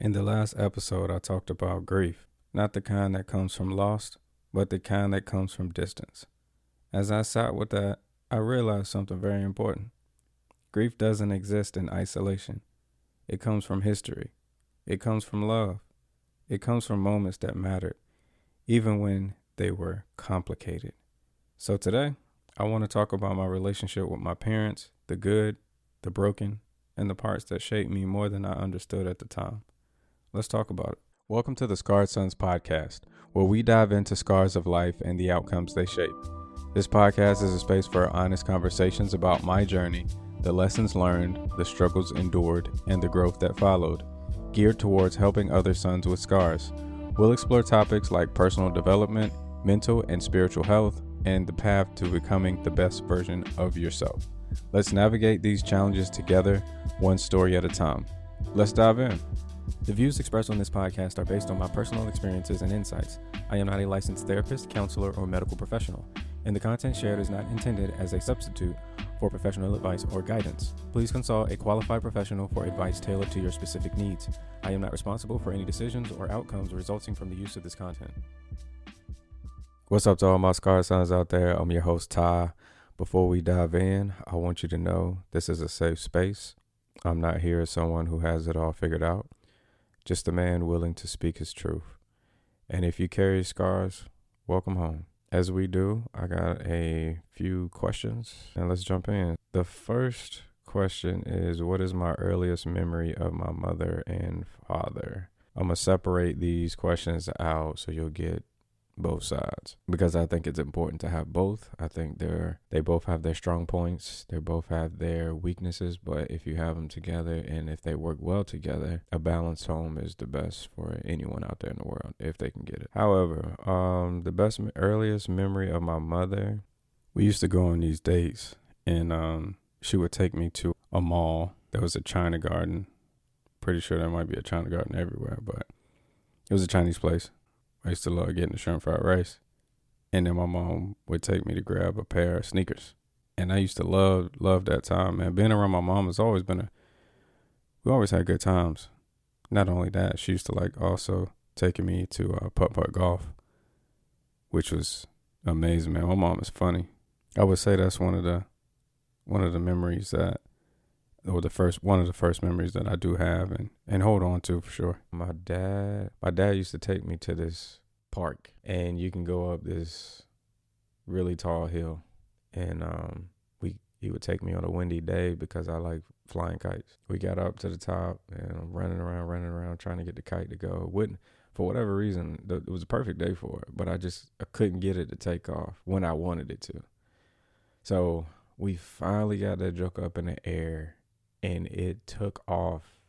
In the last episode, I talked about grief, not the kind that comes from loss, but the kind that comes from distance. As I sat with that, I realized something very important. Grief doesn't exist in isolation. It comes from history. It comes from love. It comes from moments that mattered, even when they were complicated. So today, I want to talk about my relationship with my parents, the good, the broken, and the parts that shaped me more than I understood at the time. Let's talk about it. Welcome to the Scarred Sons podcast, where we dive into scars of life and the outcomes they shape. This podcast is a space for honest conversations about my journey, the lessons learned, the struggles endured, and the growth that followed, geared towards helping other sons with scars. We'll explore topics like personal development, mental and spiritual health, and the path to becoming the best version of yourself. Let's navigate these challenges together, one story at a time. Let's dive in. The views expressed on this podcast are based on my personal experiences and insights. I am not a licensed therapist, counselor, or medical professional, and the content shared is not intended as a substitute for professional advice or guidance. Please consult a qualified professional for advice tailored to your specific needs. I am not responsible for any decisions or outcomes resulting from the use of this content. What's up to all my Scar Sons out there? I'm your host, Ty. Before we dive in, I want you to know this is a safe space. I'm not here as someone who has it all figured out. Just a man willing to speak his truth. And if you carry scars, welcome home. As we do, I got a few questions, and let's jump in. The first question is, what is my earliest memory of my mother and father? I'm going to separate these questions out so you'll get both sides, because I think it's important to have both. I think they both have their strong points, they both have their weaknesses, but if you have them together and if they work well together, a balanced home is the best for anyone out there in the world if they can get it. However, the earliest memory of my mother, we used to go on these dates, and she would take me to a mall. There was a China Garden. Pretty sure there might be a China Garden everywhere, but it was a Chinese place. I used to love getting the shrimp fried rice. And then my mom would take me to grab a pair of sneakers. And I used to love that time, man. Being around my mom has always been we always had good times. Not only that, she used to like also taking me to putt-putt golf, which was amazing, man. My mom is funny. I would say that's one of the memories that, or one of the first memories that I do have and hold on to for sure. My dad used to take me to this park, and you can go up this really tall hill, and he would take me on a windy day because I like flying kites. We got up to the top and I'm running around trying to get the kite to go. Wouldn't, for whatever reason, it was a perfect day for it, but I couldn't get it to take off when I wanted it to. So we finally got that joke up in the air, and it took off,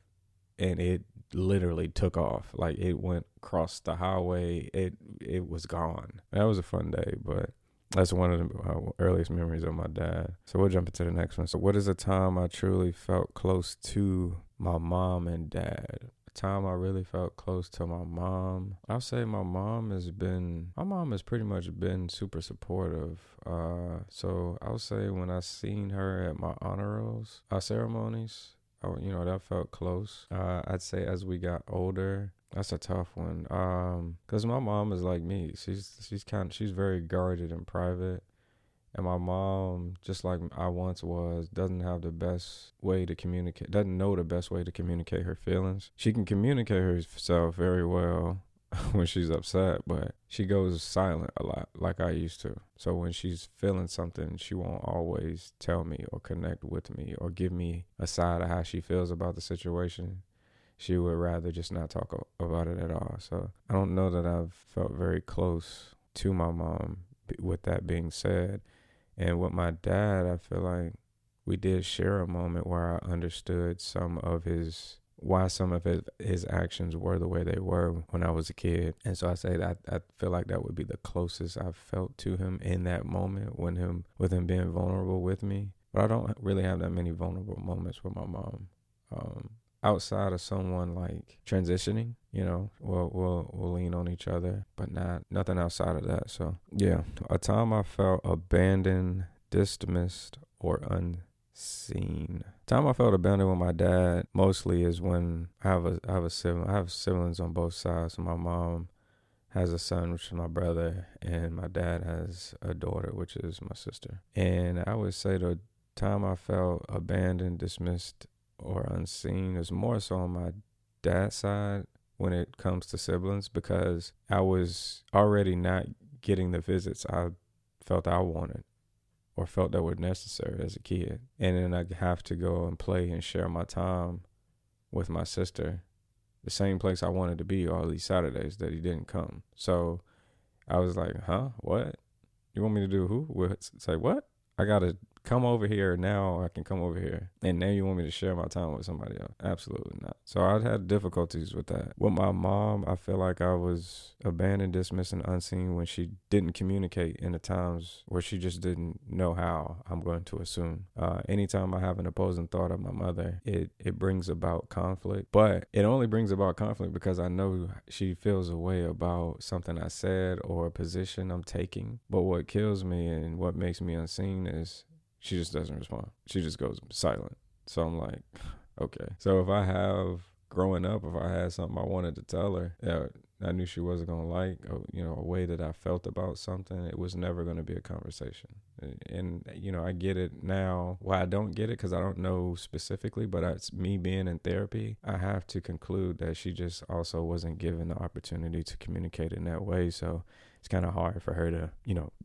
and it literally took off. Like, it went across the highway. It was gone. That was a fun day, but that's one of the earliest memories of my dad. So we'll jump into the next one. So what is a time I truly felt close to my mom and dad? A time I really felt close to my mom. I'll say my mom has pretty much been super supportive. So I'll say when I seen her at my honor rolls, ceremonies, that felt close. I'd say as we got older, that's a tough one. Cause my mom is like me. She's very guarded and private. And my mom, just like I once was, doesn't know the best way to communicate her feelings. She can communicate herself very well when she's upset, but she goes silent a lot, like I used to. So when she's feeling something, she won't always tell me or connect with me or give me a side of how she feels about the situation. She would rather just not talk about it at all. So I don't know that I've felt very close to my mom, with that being said. And with my dad, I feel like we did share a moment where I understood why some of his actions were the way they were when I was a kid. And so I say that I feel like that would be the closest I've felt to him in that moment, with him being vulnerable with me. But I don't really have that many vulnerable moments with my mom. Outside of someone like transitioning, we'll lean on each other, but nothing outside of that. So yeah, a time I felt abandoned, dismissed, or unseen. Time I felt abandoned with my dad mostly is when I have a sibling. I have siblings on both sides. So my mom has a son, which is my brother, and my dad has a daughter, which is my sister. And I would say the time I felt abandoned, dismissed, or unseen is more so on my dad's side when it comes to siblings, because I was already not getting the visits I felt I wanted or felt that were necessary as a kid. And then I have to go and play and share my time with my sister, the same place I wanted to be all these Saturdays that he didn't come. So I was like, huh? What? You want me to do who? Say what? I got to come over here now, or I can come over here. And now you want me to share my time with somebody else? Absolutely not. So I had difficulties with that. With my mom, I feel like I was abandoned, dismissed, and unseen when she didn't communicate in the times where she just didn't know how, I'm going to assume. Anytime I have an opposing thought of my mother, it brings about conflict. But it only brings about conflict because I know she feels a way about something I said or a position I'm taking. But what kills me and what makes me unseen is she just doesn't respond. She just goes silent. So I'm like, okay. So if I have, growing up, if I had something I wanted to tell her that I knew she wasn't going to like, or, a way that I felt about something, it was never going to be a conversation. And, I get it now. Well, I don't get it because I don't know specifically, but it's me being in therapy. I have to conclude that she just also wasn't given the opportunity to communicate in that way. So it's kind of hard for her to,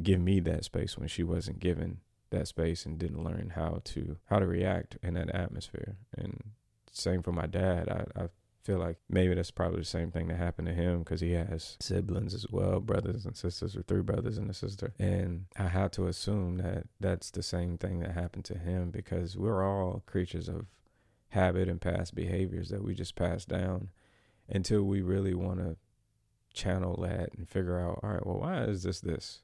give me that space when she wasn't given that space and didn't learn how to react in that atmosphere. And same for my dad. I feel like maybe that's probably the same thing that happened to him because he has siblings as well, brothers and sisters, or 3 brothers and a sister. And I have to assume that that's the same thing that happened to him, because we're all creatures of habit and past behaviors that we just pass down until we really want to channel that and figure out, all right, well, why is this?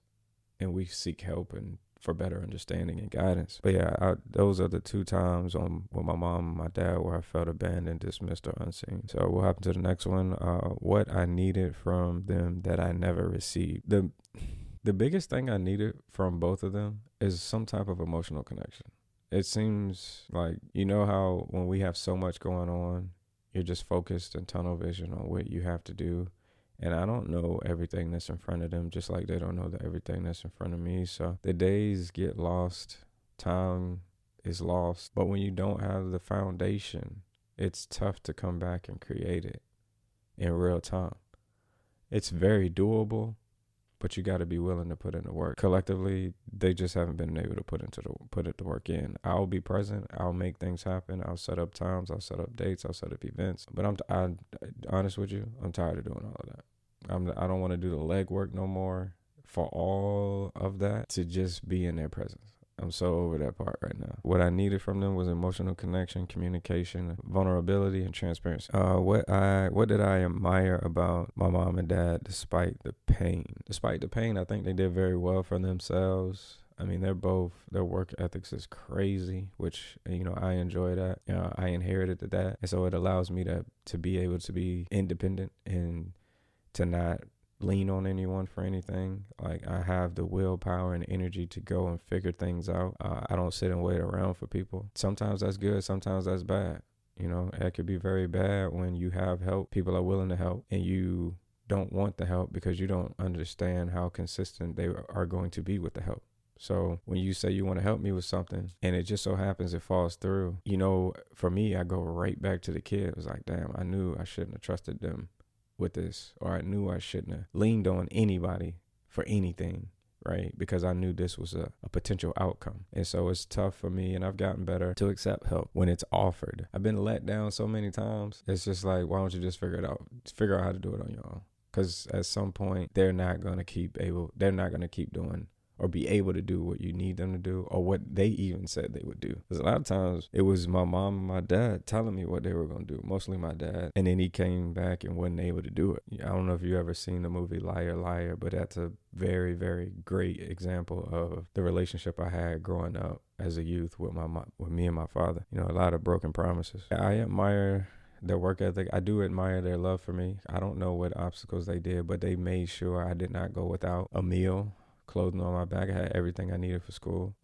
And we seek help and for better understanding and guidance. But yeah, those are the 2 times with my mom and my dad where I felt abandoned, dismissed, or unseen. So we'll hop to the next one. What I needed from them that I never received. The biggest thing I needed from both of them is some type of emotional connection. It seems like, how when we have so much going on, you're just focused and tunnel vision on what you have to do. And I don't know everything that's in front of them, just like they don't know everything that's in front of me. So the days get lost, time is lost. But when you don't have the foundation, it's tough to come back and create it in real time. It's very doable, but you got to be willing to put in the work. Collectively, they just haven't been able to put the work in. I'll be present. I'll make things happen. I'll set up times. I'll set up dates. I'll set up events. But I'm honest with you, I'm tired of doing all of that. I don't want to do the legwork no more for all of that to just be in their presence. I'm so over that part right now. What I needed from them was emotional connection, communication, vulnerability, and transparency. What did I admire about my mom and dad despite the pain? Despite the pain, I think they did very well for themselves. I mean, their work ethics is crazy, which, I enjoy that. I inherited that. And so it allows me to be able to be independent and to not lean on anyone for anything. Like, I have the willpower and energy to go and figure things out. I don't sit and wait around for people. Sometimes that's good. Sometimes that's bad. It could be very bad when you have help. People are willing to help and you don't want the help because you don't understand how consistent they are going to be with the help. So when you say you want to help me with something and it just so happens it falls through, for me, I go right back to the kid. It was like, damn, I knew I shouldn't have trusted them with this, or I knew I shouldn't have leaned on anybody for anything, right? Because I knew this was a potential outcome. And so it's tough for me, and I've gotten better to accept help when it's offered. I've been let down so many times. It's just like, why don't you just figure it out? Figure out how to do it on your own. Because at some point, they're not going to keep doing or be able to do what you need them to do, or what they even said they would do. Because a lot of times it was my mom and my dad telling me what they were going to do, mostly my dad. And then he came back and wasn't able to do it. I don't know if you ever seen the movie Liar, Liar, but that's a very, very great example of the relationship I had growing up as a youth with me and my father. A lot of broken promises. I admire their work ethic. I do admire their love for me. I don't know what obstacles they did, but they made sure I did not go without a meal. clothing on my back. I had everything I needed for school.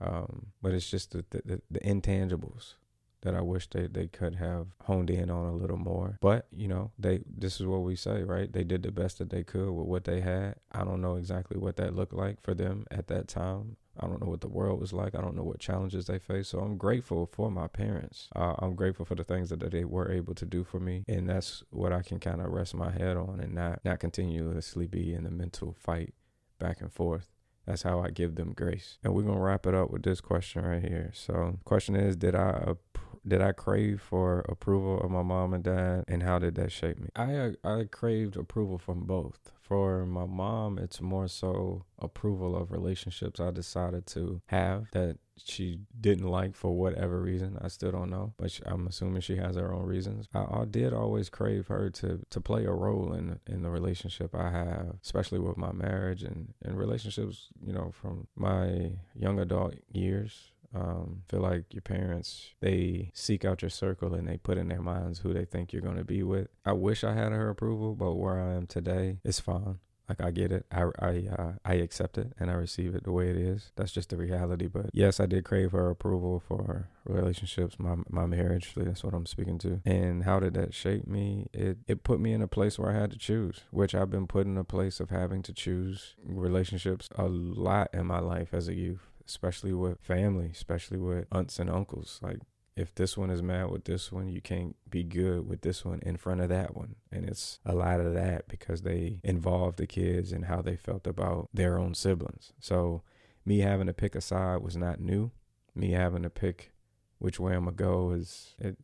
But it's just the intangibles that I wish they could have honed in on a little more. But, this is what we say, right? They did the best that they could with what they had. I don't know exactly what that looked like for them at that time. I don't know what the world was like. I don't know what challenges they faced. So I'm grateful for my parents. I'm grateful for the things that they were able to do for me. And that's what I can kind of rest my head on and not continuously be in the mental fight back and forth. That's how I give them grace. And we're going to wrap it up with this question right here. So the question is, did I crave for approval of my mom and dad, and how did that shape me? I craved approval from both. For my mom, it's more so approval of relationships I decided to have that she didn't like for whatever reason. I still don't know, but I'm assuming she has her own reasons. I did always crave her to play a role in the relationship I have, especially with my marriage and relationships, from my young adult years. Feel like your parents, they seek out your circle and they put in their minds who they think you're going to be with. I wish I had her approval, but where I am today, it's fine. Like, I get it. I accept it and I receive it the way it is. That's just the reality. But yes, I did crave her approval for relationships, my marriage. That's what I'm speaking to. And how did that shape me? It put me in a place where I had to choose, which I've been put in a place of having to choose relationships a lot in my life as a youth, especially with family, especially with aunts and uncles. Like, if this one is mad with this one, you can't be good with this one in front of that one. And it's a lot of that because they involve the kids and how they felt about their own siblings. So me having to pick a side was not new. Me having to pick which way I'm going to go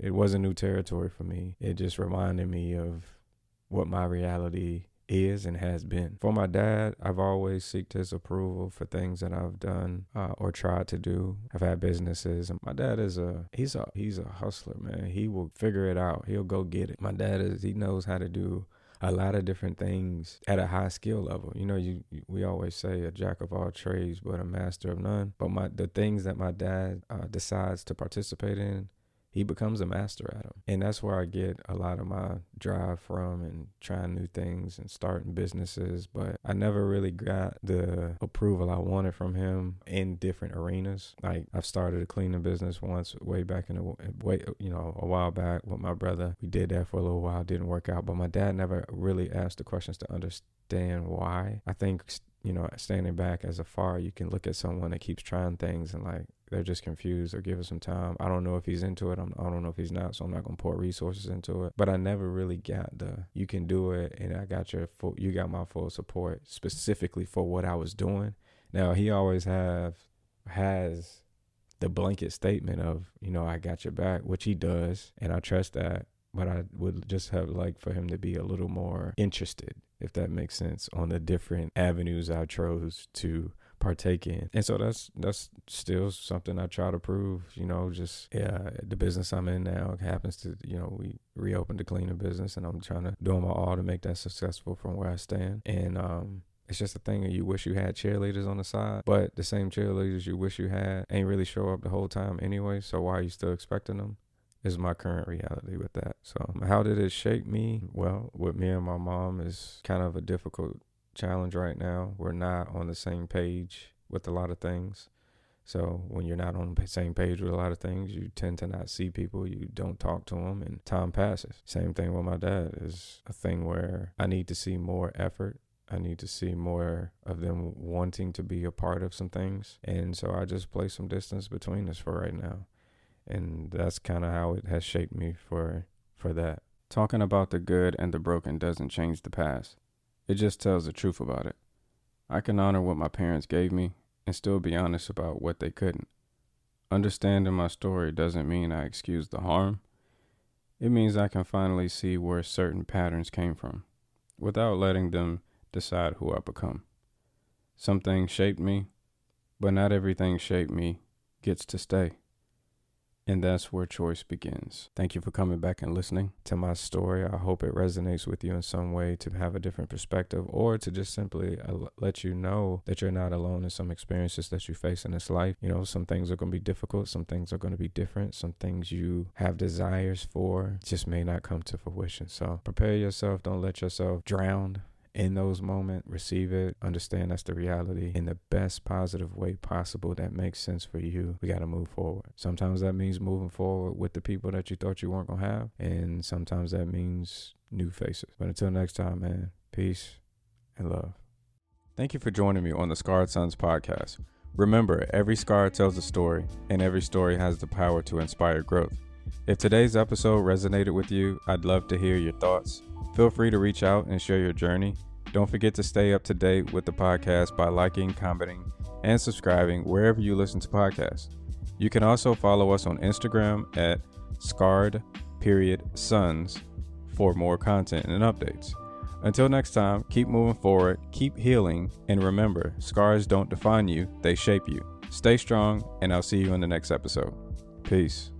it wasn't new territory for me. It just reminded me of what my reality is and has been. For my dad, I've always sought his approval for things that I've done or tried to do. I've had businesses, and my dad he's a hustler, man. He will figure it out. He'll go get it. My dad he knows how to do a lot of different things at a high skill level. We always say a jack of all trades, but a master of none. But the things that my dad decides to participate in, he becomes a master at them. And that's where I get a lot of my drive from, and trying new things and starting businesses. But I never really got the approval I wanted from him in different arenas. Like, I've started a cleaning business once way back a while back with my brother. We did that for a little while, didn't work out. But my dad never really asked the questions to understand why. I think, standing back as afar, you can look at someone that keeps trying things and like, they're just confused, or give it some time. I don't know if he's into it. I don't know if he's not, so I'm not going to pour resources into it. But I never really got you can do it, and you got my full support specifically for what I was doing. Now, he always has the blanket statement of, I got your back, which he does, and I trust that. But I would just have liked for him to be a little more interested, if that makes sense, on the different avenues I chose to partake in. And so that's still something I try to prove, the business I'm in now happens to, we reopened the cleaning business, and I'm trying to do my all to make that successful from where I stand. And it's just a thing that you wish you had cheerleaders on the side, but the same cheerleaders you wish you had ain't really show up the whole time anyway. So why are you still expecting them? Is my current reality with that. So how did it shape me? Well, with me and my mom is kind of a difficult challenge right now. We're not on the same page with a lot of things. So when you're not on the same page with a lot of things, you tend to not see people, you don't talk to them, and time passes. Same thing with my dad. Is a thing where I need to see more effort. I need to see more of them wanting to be a part of some things. And so I just place some distance between us for right now. And that's kind of how it has shaped me for that. Talking about the good and the broken doesn't change the past. It just tells the truth about it. I can honor what my parents gave me and still be honest about what they couldn't. Understanding my story doesn't mean I excuse the harm. It means I can finally see where certain patterns came from, without letting them decide who I become. Some things shaped me, but not everything shaped me gets to stay. And that's where choice begins. Thank you for coming back and listening to my story. I hope it resonates with you in some way, to have a different perspective, or to just simply let you know that you're not alone in some experiences that you face in this life. Some things are going to be difficult. Some things are going to be different. Some things you have desires for just may not come to fruition. So prepare yourself. Don't let yourself drown in those moments, receive it, understand that's the reality in the best positive way possible that makes sense for you. We got to move forward. Sometimes that means moving forward with the people that you thought you weren't going to have, and sometimes that means new faces. But until next time, man, peace and love. Thank you for joining me on the Scarred Sons podcast. Remember, every scar tells a story, and every story has the power to inspire growth. If today's episode resonated with you, I'd love to hear your thoughts. Feel free to reach out and share your journey. Don't forget to stay up to date with the podcast by liking, commenting, and subscribing wherever you listen to podcasts. You can also follow us on Instagram at scarred.sons for more content and updates. Until next time, keep moving forward, keep healing, and remember, scars don't define you, they shape you. Stay strong, and I'll see you in the next episode. Peace.